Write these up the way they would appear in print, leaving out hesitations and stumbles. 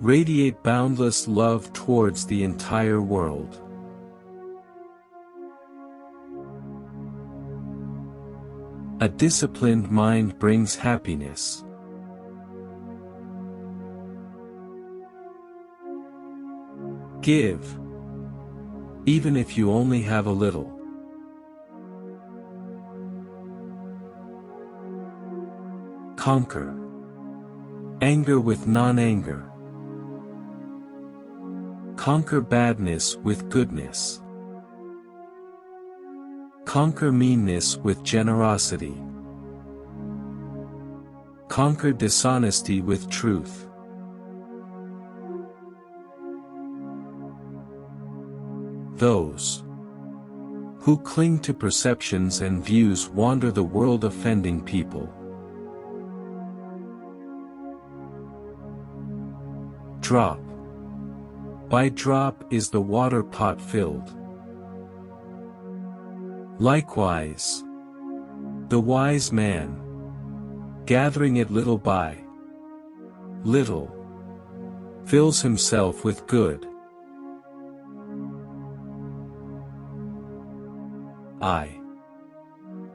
radiate boundless love towards the entire world. A disciplined mind brings happiness. Give, even if you only have a little. Conquer anger with non-anger. Conquer badness with goodness. Conquer meanness with generosity. Conquer dishonesty with truth. Those who cling to perceptions and views wander the world offending people. Drop by drop is the water pot filled. Likewise, the wise man, gathering it little by little, fills himself with good. I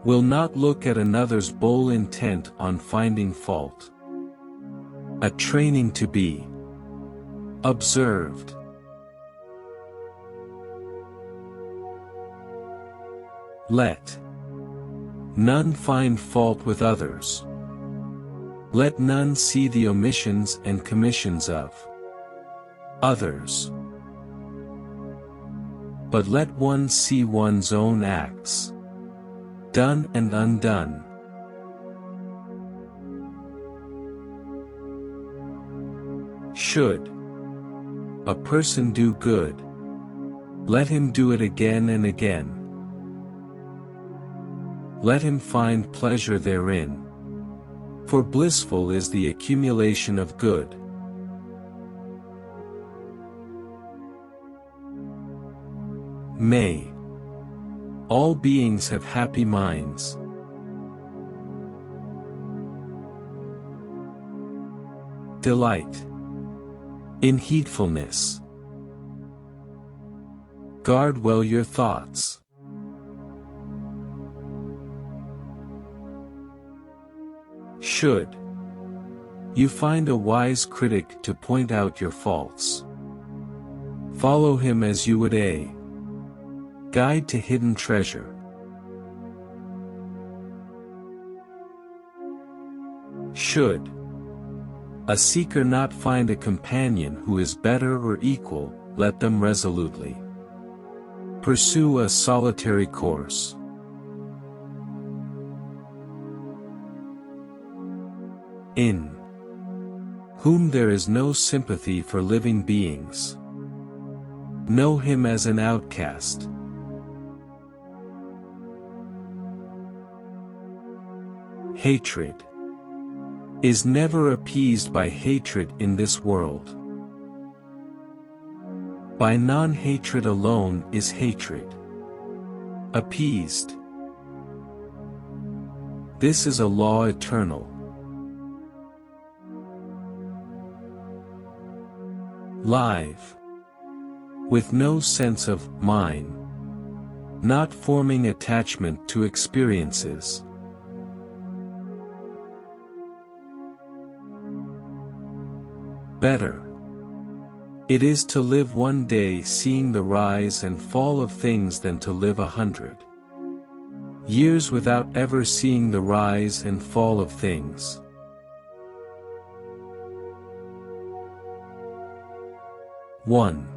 will not look at another's bowl intent on finding fault. A training to be observed. Let none find fault with others. Let none see the omissions and commissions of others. But let one see one's own acts, done and undone. Should a person do good, let him do it again and again. Let him find pleasure therein, for blissful is the accumulation of good. May all beings have happy minds. Delight in heedfulness. Guard well your thoughts. Should you find a wise critic to point out your faults, follow him as you would a guide to hidden treasure. Should a seeker not find a companion who is better or equal, let them resolutely pursue a solitary course. In whom there is no sympathy for living beings, know him as an outcast. Hatred is never appeased by hatred in this world. By non-hatred alone is hatred appeased. This is a law eternal. Live, with no sense of mine, not forming attachment to experiences. Better it is to live one day seeing the rise and fall of things than to live 100 years without ever seeing the rise and fall of things. One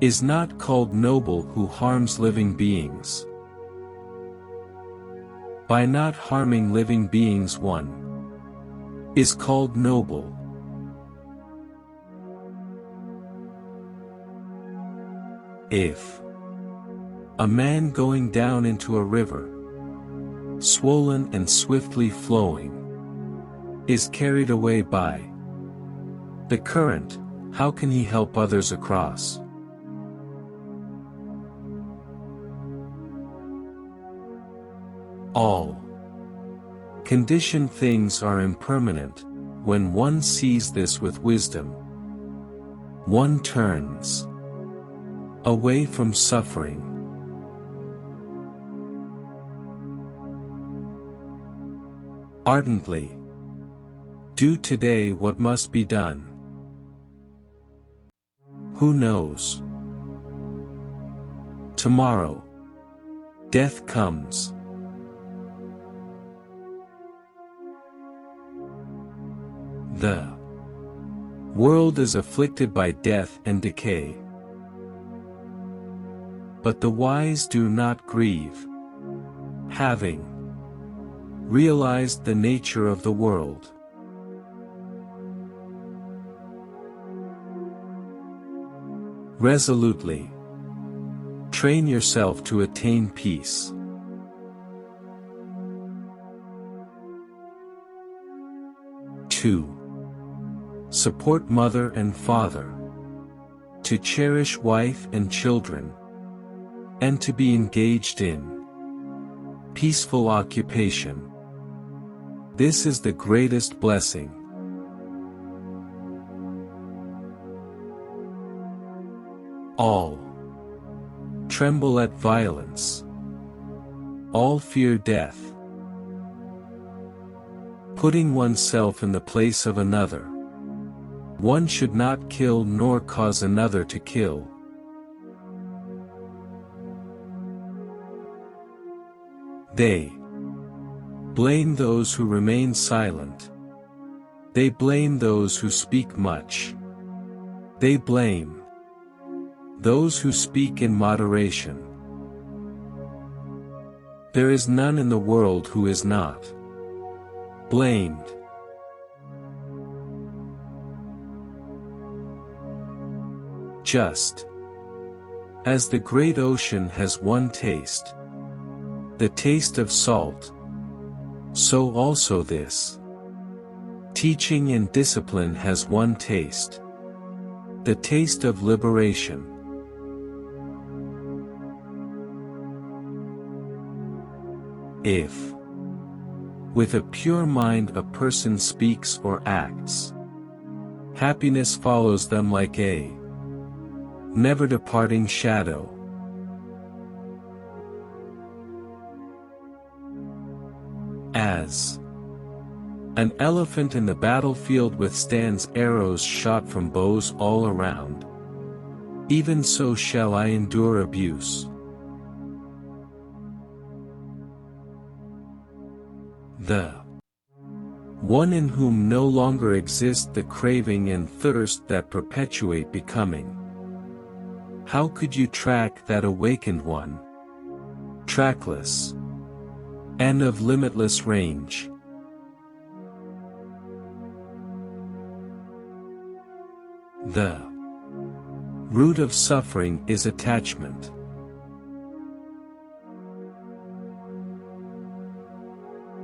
is not called noble who harms living beings. By not harming living beings one is called noble. If a man going down into a river, swollen and swiftly flowing, is carried away by the current, how can he help others across? All conditioned things are impermanent. When one sees this with wisdom, one turns away from suffering. Ardently do today what must be done. Who knows? Tomorrow, death comes. The world is afflicted by death and decay. But the wise do not grieve, having realized the nature of the world. Resolutely train yourself to attain peace. To support mother and father, to cherish wife and children, and to be engaged in peaceful occupation. This is the greatest blessing. All tremble at violence. All fear death. Putting oneself in the place of another. One should not kill nor cause another to kill. They blame those who remain silent. They blame those who speak much. They blame those who speak in moderation. There is none in the world who is not blamed. Just as the great ocean has one taste, the taste of salt, so also this teaching and discipline has one taste, the taste of liberation. If, with a pure mind a person speaks or acts, happiness follows them like a never-departing shadow. As an elephant in the battlefield withstands arrows shot from bows all around, even so shall I endure abuse. The one in whom no longer exist the craving and thirst that perpetuate becoming. How could you track that awakened one? Trackless and of limitless range. The root of suffering is attachment.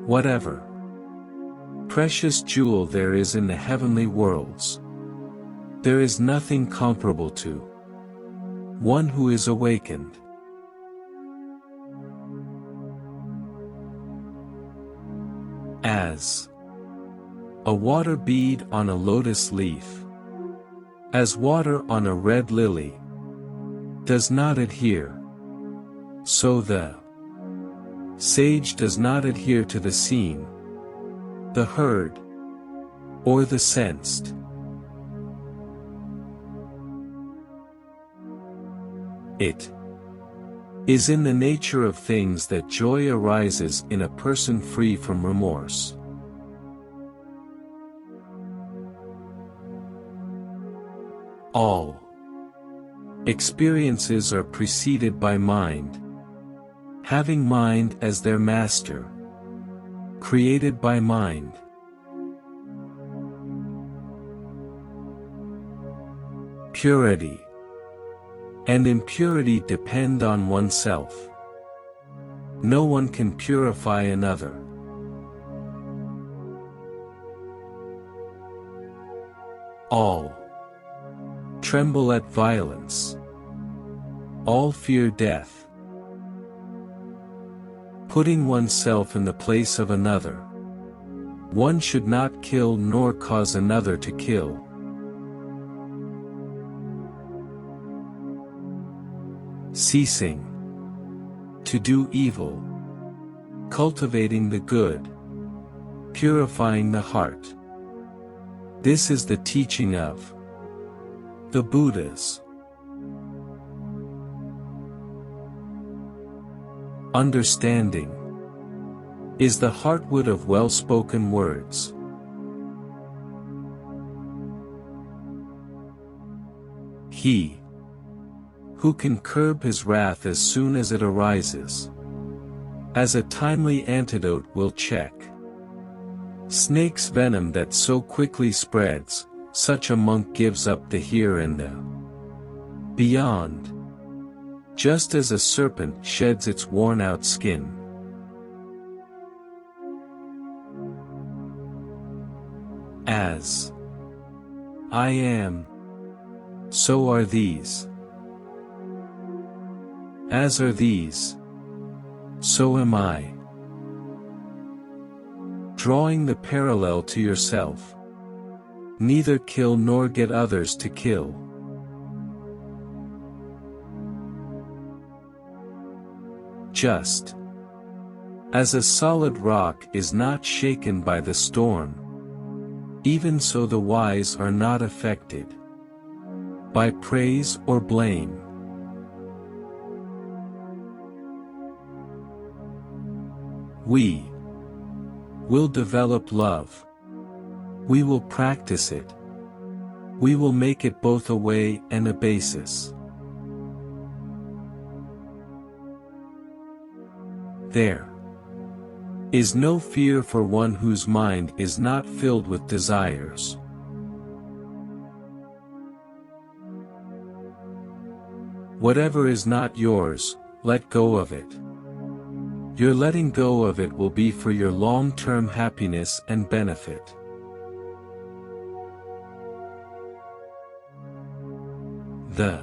Whatever precious jewel there is in the heavenly worlds, there is nothing comparable to one who is awakened. As a water bead on a lotus leaf, as water on a red lily, does not adhere, so the sage does not adhere to the seen, the heard, or the sensed. It is in the nature of things that joy arises in a person free from remorse. All experiences are preceded by mind, having mind as their master, created by mind. Purity and impurity depend on oneself. No one can purify another. All tremble at violence. All fear death. Putting oneself in the place of another. One should not kill nor cause another to kill. ceasing to do evil, cultivating the good, purifying the heart. This is the teaching of the Buddhas. Understanding is the heartwood of well-spoken words. He who can curb his wrath as soon as it arises, as a timely antidote will check snake's venom that so quickly spreads, such a monk gives up the here and the beyond, just as a serpent sheds its worn-out skin. As I am, so are these. As are these, so am I. Drawing the parallel to yourself. Neither kill nor get others to kill. Just as a solid rock is not shaken by the storm, even so the wise are not affected by praise or blame. We will develop love. We will practice it. We will make it both a way and a basis. There is no fear for one whose mind is not filled with desires. Whatever is not yours, let go of it. Your letting go of it will be for your long-term happiness and benefit. The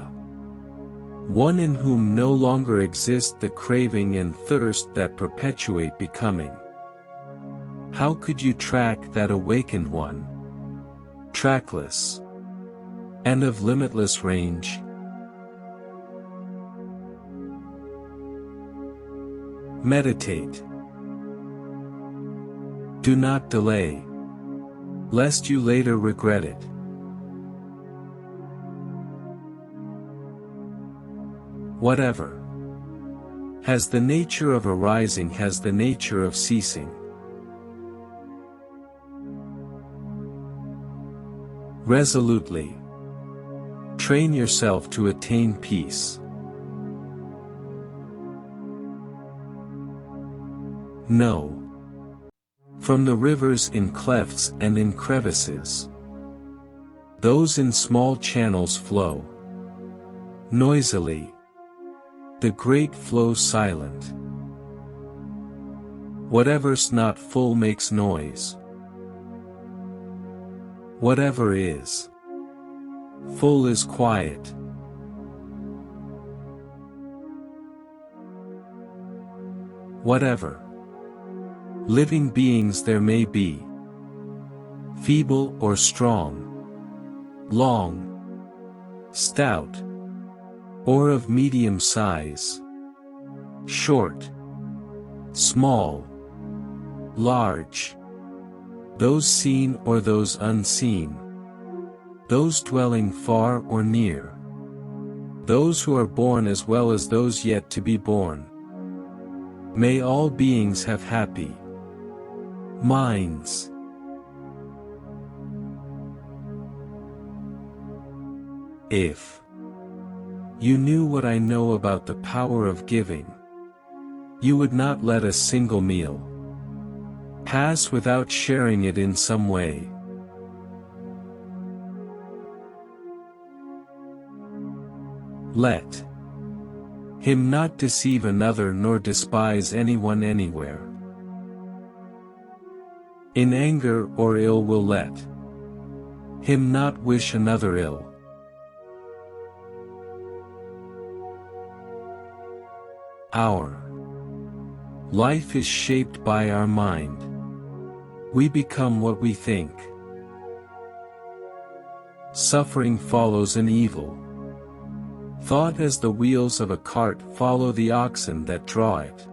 one in whom no longer exist the craving and thirst that perpetuate becoming. How could you track that awakened one? Trackless and of limitless range. Meditate. Do not delay, lest you later regret it. Whatever has the nature of arising has the nature of ceasing. Resolutely train yourself to attain peace. No. From the rivers in clefts and in crevices, those in small channels flow noisily. The great flows silent. Whatever's not full makes noise. Whatever is full is quiet. Whatever living beings there may be, feeble or strong, long, stout, or of medium size, short, small, large, those seen or those unseen, those dwelling far or near, those who are born as well as those yet to be born. May all beings have happy minds. If you knew what I know about the power of giving, you would not let a single meal pass without sharing it in some way. Let him not deceive another nor despise anyone anywhere. In anger or ill will let him not wish another ill. Our life is shaped by our mind. We become what we think. Suffering follows an evil. Thought as the wheels of a cart follow the oxen that draw it.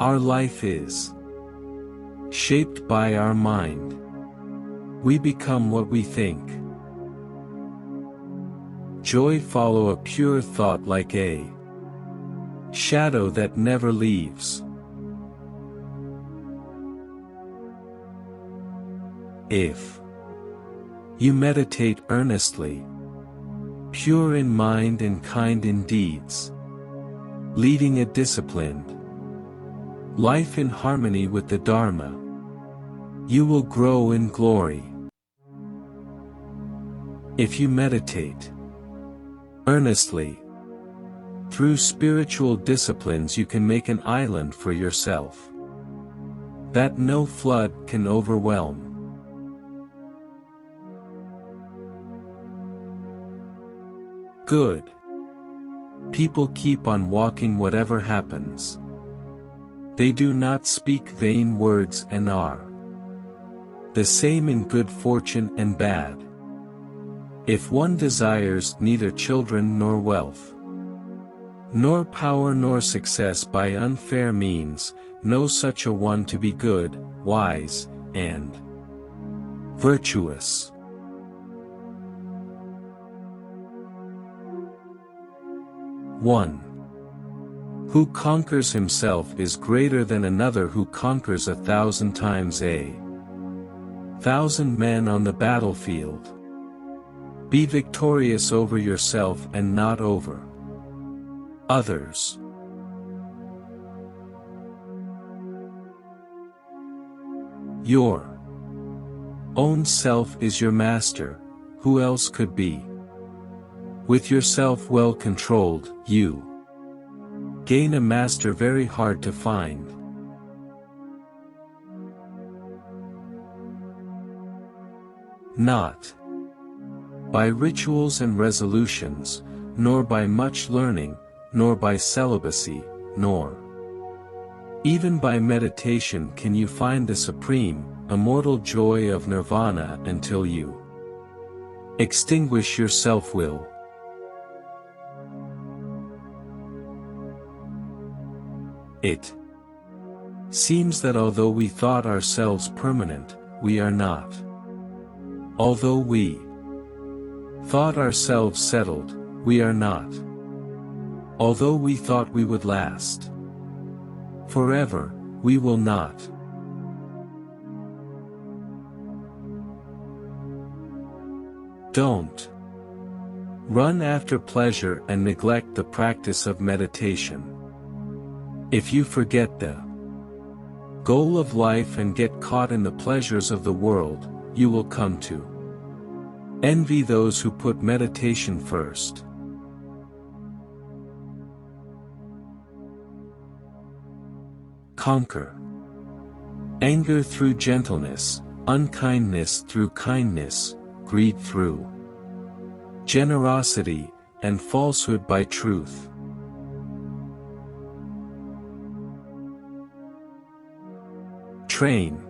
Our life is shaped by our mind. We become what we think. Joy follow a pure thought like a shadow that never leaves. If you meditate earnestly, pure in mind and kind in deeds, leading a disciplined life in harmony with the Dharma, you will grow in glory. If you meditate earnestly, through spiritual disciplines you can make an island for yourself that no flood can overwhelm. Good people keep on walking whatever happens. They do not speak vain words and are the same in good fortune and bad. If one desires neither children nor wealth, nor power nor success by unfair means, know such a one to be good, wise, and virtuous. One who conquers himself is greater than another who conquers 1,000 times 1,000 men on the battlefield. Be victorious over yourself and not over others. Your own self is your master, who else could be? With yourself well controlled, you gain a master very hard to find. Not by rituals and resolutions, nor by much learning, nor by celibacy, nor even by meditation can you find the supreme, immortal joy of nirvana until you extinguish your self-will. It seems that although we thought ourselves permanent, we are not. Although we thought ourselves settled, we are not. Although we thought we would last forever, we will not. Don't run after pleasure and neglect the practice of meditation. If you forget the goal of life and get caught in the pleasures of the world, you will come to envy those who put meditation first. Conquer anger through gentleness, unkindness through kindness, greed through generosity, and falsehood by truth. Train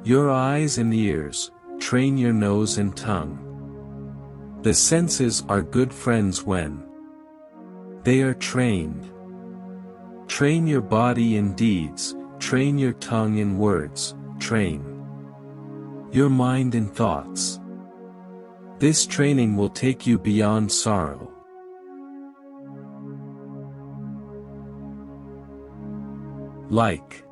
your eyes and ears, train your nose and tongue. The senses are good friends when they are trained. Train your body in deeds, train your tongue in words, train your mind in thoughts. This training will take you beyond sorrow. Like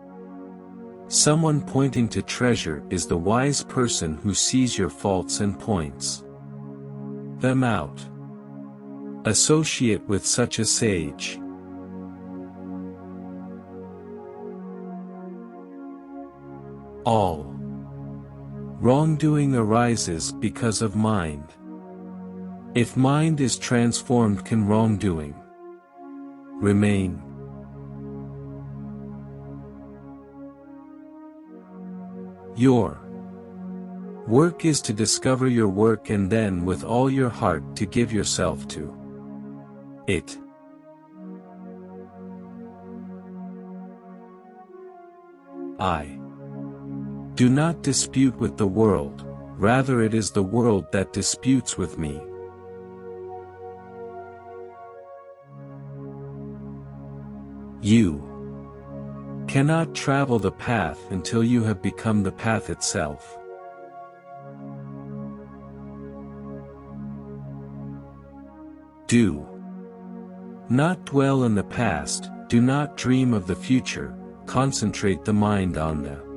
someone pointing to treasure is the wise person who sees your faults and points them out. Associate with such a sage. All wrongdoing arises because of mind. If mind is transformed, can wrongdoing remain? Your work is to discover your work and then with all your heart to give yourself to it. I do not dispute with the world, rather it is the world that disputes with me. You cannot travel the path until you have become the path itself. Do not dwell in the past, do not dream of the future, concentrate the mind on the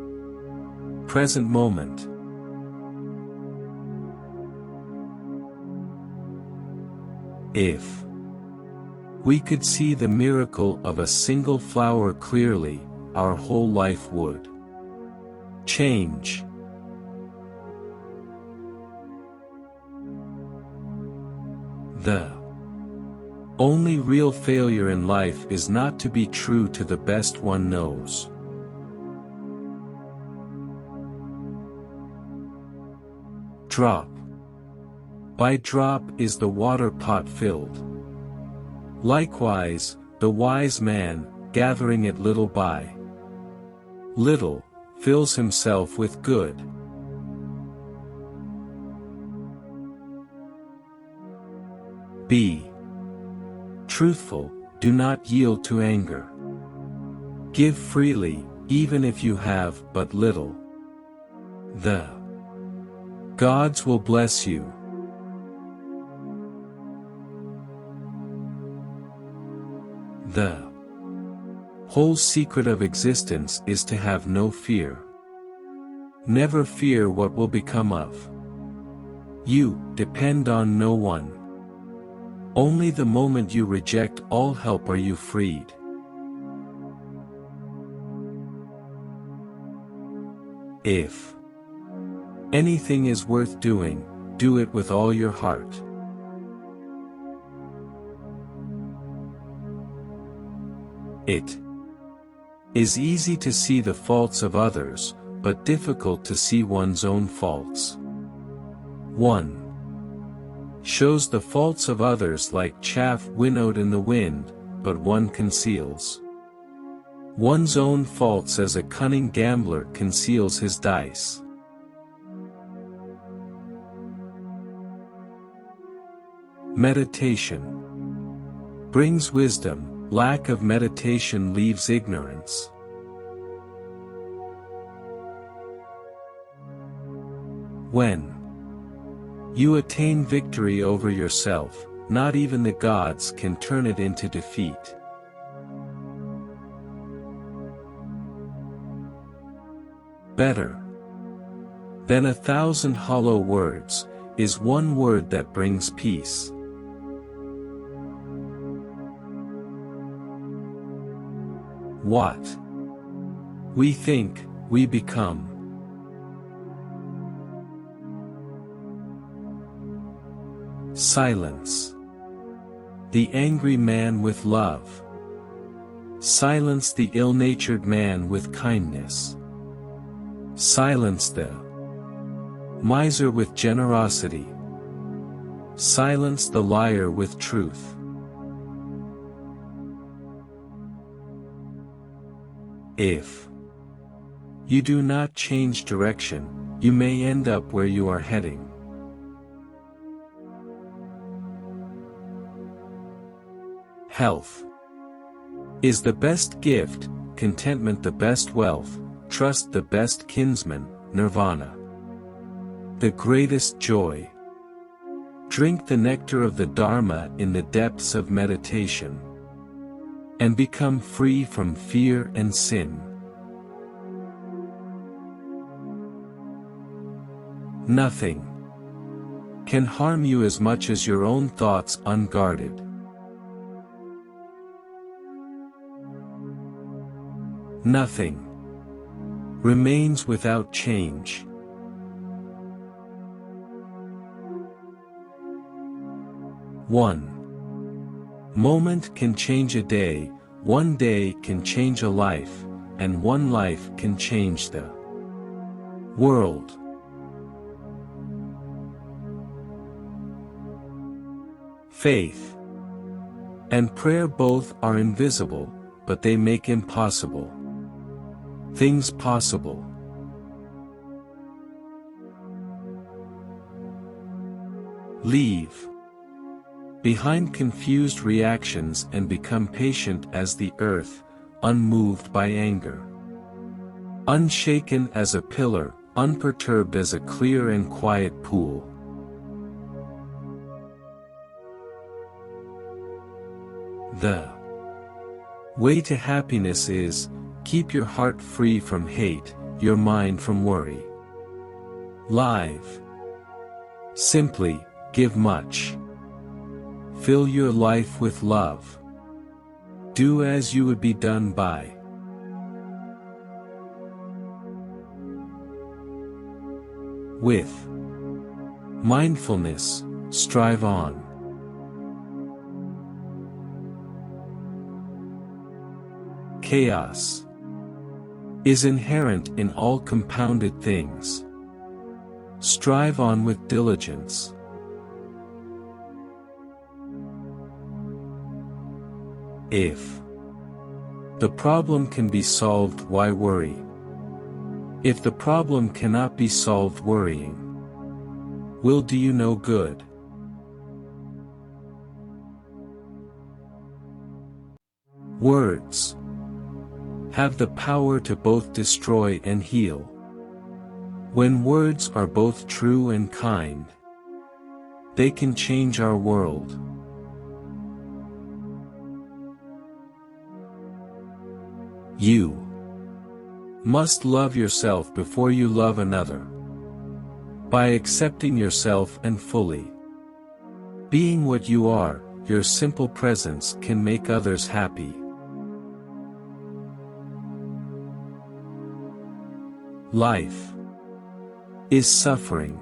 present moment. If we could see the miracle of a single flower clearly, our whole life would change. The only real failure in life is not to be true to the best one knows. Drop by drop is the water pot filled. Likewise, the wise man, gathering it little by little, fills himself with good. Be truthful, do not yield to anger. Give freely, even if you have but little. The gods will bless you. The whole secret of existence is to have no fear. Never fear what will become of you, depend on no one. Only the moment you reject all help are you freed. If anything is worth doing, do it with all your heart. It is easy to see the faults of others, but difficult to see one's own faults. One shows the faults of others like chaff winnowed in the wind, but one conceals one's own faults as a cunning gambler conceals his dice. Meditation brings wisdom, lack of meditation leaves ignorance. When you attain victory over yourself, not even the gods can turn it into defeat. Better than 1,000 hollow words is one word that brings peace. What we think, we become. Silence the angry man with love. Silence the ill-natured man with kindness. Silence the miser with generosity. Silence the liar with truth. If you do not change direction, you may end up where you are heading. Health is the best gift, contentment the best wealth, trust the best kinsman, nirvana the greatest joy. Drink the nectar of the Dharma in the depths of meditation, and become free from fear and sin. Nothing can harm you as much as your own thoughts unguarded. Nothing remains without change. One moment can change a day, one day can change a life, and one life can change the world. Faith and prayer both are invisible, but they make impossible things possible. Leave behind confused reactions and become patient as the earth, unmoved by anger. Unshaken as a pillar, unperturbed as a clear and quiet pool. The way to happiness is, keep your heart free from hate, your mind from worry. Live simply, give much. Fill your life with love. Do as you would be done by. With mindfulness, strive on. Chaos is inherent in all compounded things. Strive on with diligence. If the problem can be solved, why worry? If the problem cannot be solved, worrying will do you no good. Words have the power to both destroy and heal. When words are both true and kind, they can change our world. You must love yourself before you love another. By accepting yourself and fully being what you are, your simple presence can make others happy. Life is suffering.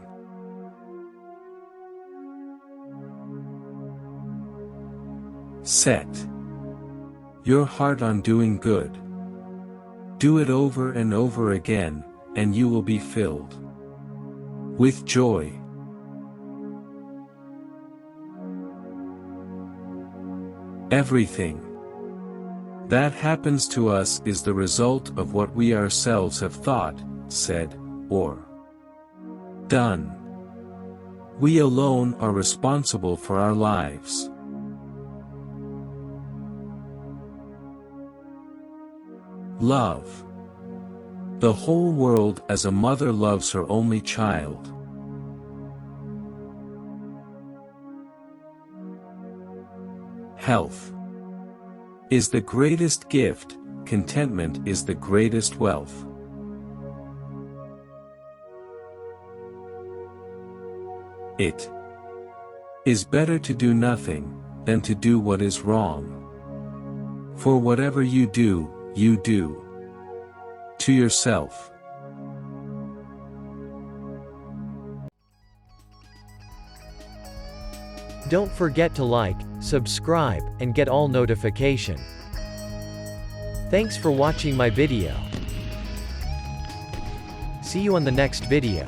Set your heart on doing good. Do it over and over again, and you will be filled with joy. Everything that happens to us is the result of what we ourselves have thought, said, or done. We alone are responsible for our lives. Love the whole world as a mother loves her only child. Health is the greatest gift, contentment is the greatest wealth. It is better to do nothing than to do what is wrong. For whatever you do to yourself. Don't forget to like, subscribe, and get all notification. Thanks for watching my video. See you on the next video.